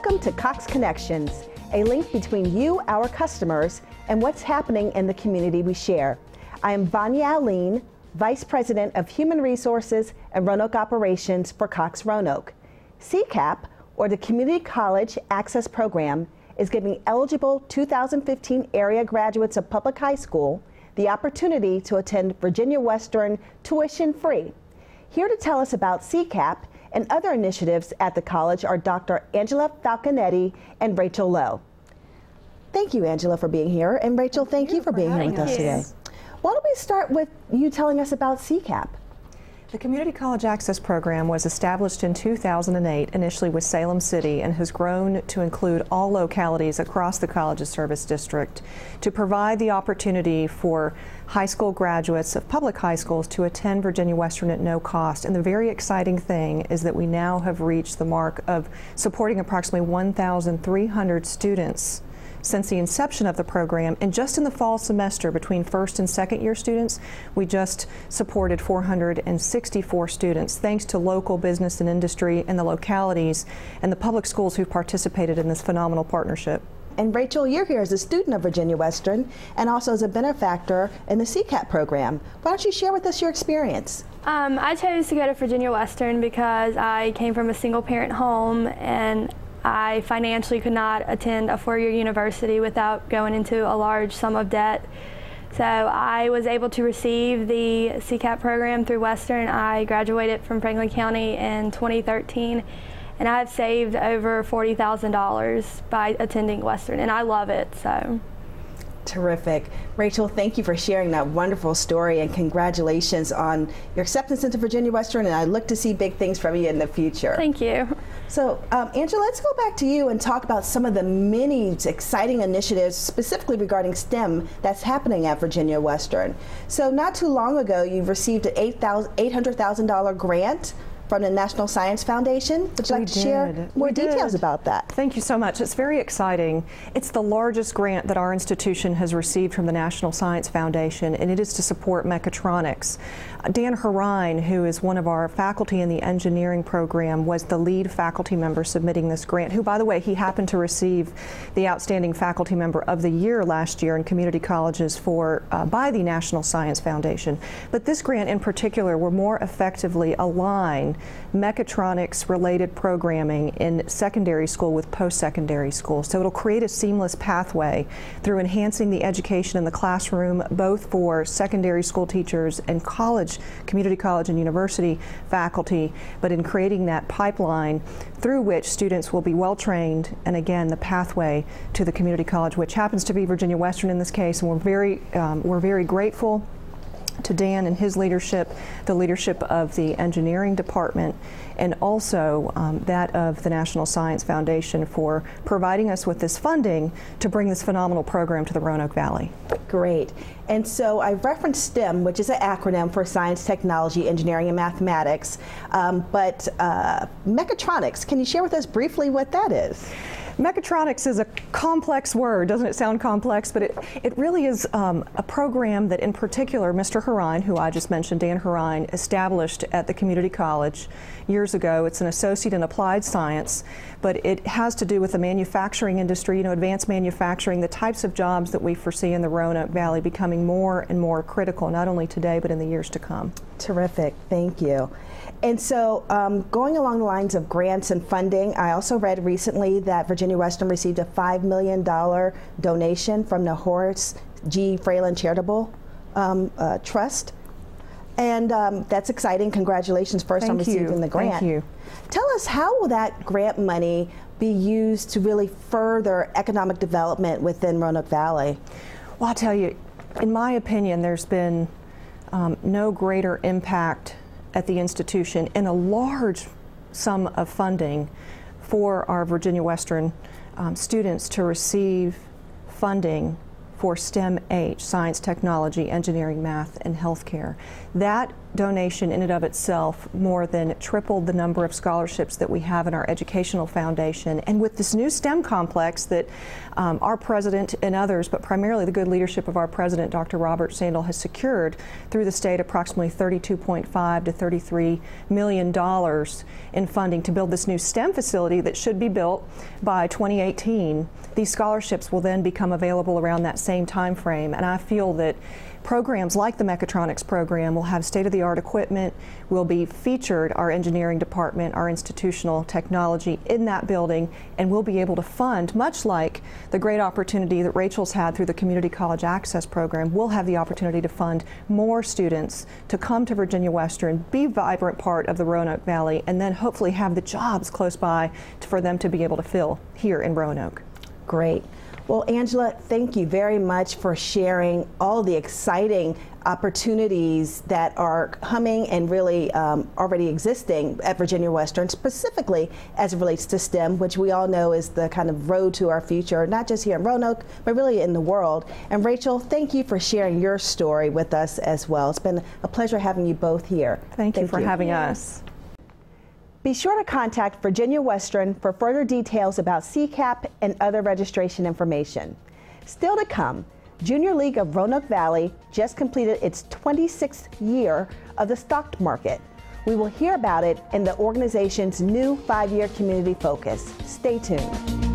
Welcome to Cox Connections, a link between you, our customers, and what's happening in the community we share. I am Vonya Alleyne, Vice President of Human Resources and Roanoke Operations for Cox Roanoke. CCAP, or the Community College Access Program, is giving eligible 2015 area graduates of public high school the opportunity to attend Virginia Western tuition-free. Here to tell us about CCAP and other initiatives at the college are Dr. Angela Falconetti and Rachel Lowe. Thank you, Angela, for being here, and Rachel, thank you for being here with us today. Why don't we start with you telling us about CCAP? The Community College Access Program was established in 2008, initially with Salem City, and has grown to include all localities across the college's service district to provide the opportunity for high school graduates of public high schools to attend Virginia Western at no cost. And the very exciting thing is that we now have reached the mark of supporting approximately 1,300 students since the inception of the program. And just in the fall semester, between first and second year students, we just supported 464 students, thanks to local business and industry and the localities and the public schools who participated in this phenomenal partnership. And Rachel, you're here as a student of Virginia Western and also as a benefactor in the CCAP program. Why don't you share with us your experience? I chose to go to Virginia Western because I came from a single parent home and I financially could not attend a four-year university without going into a large sum of debt. So I was able to receive the CCAP program through Western. I graduated from Franklin County in 2013, and I've saved over $40,000 by attending Western, and I love it. So. Terrific. Rachel, thank you for sharing that wonderful story, and congratulations on your acceptance into Virginia Western, and I look to see big things from you in the future. Thank you. So, Angela, let's go back to you and talk about some of the many exciting initiatives, specifically regarding STEM, that's happening at Virginia Western. So not too long ago, you received an $800,000 grant from the National Science Foundation. Would you like to share more details about that? Thank you so much. It's very exciting. It's the largest grant that our institution has received from the National Science Foundation, and it is to support mechatronics. Dan Harine, who is one of our faculty in the engineering program, was the lead faculty member submitting this grant, who, by the way, he happened to receive the Outstanding Faculty Member of the Year last year in community colleges by the National Science Foundation. But this grant in particular will more effectively align mechatronics-related programming in secondary school with post-secondary school. So it'll create a seamless pathway through enhancing the education in the classroom, both for secondary school teachers and community college and university faculty, but in creating that pipeline through which students will be well trained, and again, the pathway to the community college, which happens to be Virginia Western in this case, and we're very grateful to Dan and his leadership, the leadership of the engineering department, and also that of the National Science Foundation for providing us with this funding to bring this phenomenal program to the Roanoke Valley. Great. And so I referenced STEM, which is an acronym for Science, Technology, Engineering, and Mathematics, but mechatronics, can you share with us briefly what that is? Mechatronics is a complex word. Doesn't it sound complex? But it really is a program that in particular Mr. Harine, who I just mentioned, Dan Harine, established at the community college years ago. It's an associate in applied science, but it has to do with the manufacturing industry, you know, advanced manufacturing, the types of jobs that we foresee in the Roanoke Valley becoming more and more critical, not only today but in the years to come. Terrific. Thank you. And so going along the lines of grants and funding, I also read recently that Virginia Western received a $5 million donation from the Horace G. Fralin Charitable Trust. And that's exciting. Congratulations first on receiving the grant. Thank you. Tell us, how will that grant money be used to really further economic development within Roanoke Valley? Well, I'll tell you, in my opinion, there's been no greater impact at the institution in a large sum of funding for our Virginia Western students to receive funding for STEM-H, science, technology, engineering, math, and healthcare. That donation in and of itself more than tripled the number of scholarships that we have in our educational foundation. And with this new STEM complex that our president and others, but primarily the good leadership of our president, Dr. Robert Sandel, has secured through the state approximately $32.5 to $33 million in funding to build this new STEM facility that should be built by 2018. These scholarships will then become available around that same time frame, and I feel that programs like the mechatronics program will have state-of-the-art equipment, will be featured, our engineering department, our institutional technology in that building, and we'll be able to fund, much like the great opportunity that Rachel's had through the Community College Access Program, we'll have the opportunity to fund more students to come to Virginia Western, be a vibrant part of the Roanoke Valley, and then hopefully have the jobs close by for them to be able to fill here in Roanoke. Great. Well, Angela, thank you very much for sharing all the exciting opportunities that are coming and really already existing at Virginia Western, specifically as it relates to STEM, which we all know is the kind of road to our future, not just here in Roanoke, but really in the world. And Rachel, thank you for sharing your story with us as well. It's been a pleasure having you both here. Thank you for having us. Be sure to contact Virginia Western for further details about CCAP and other registration information. Still to come, Junior League of Roanoke Valley just completed its 26th year of the stock market. We will hear about it in the organization's new 5-year community focus. Stay tuned.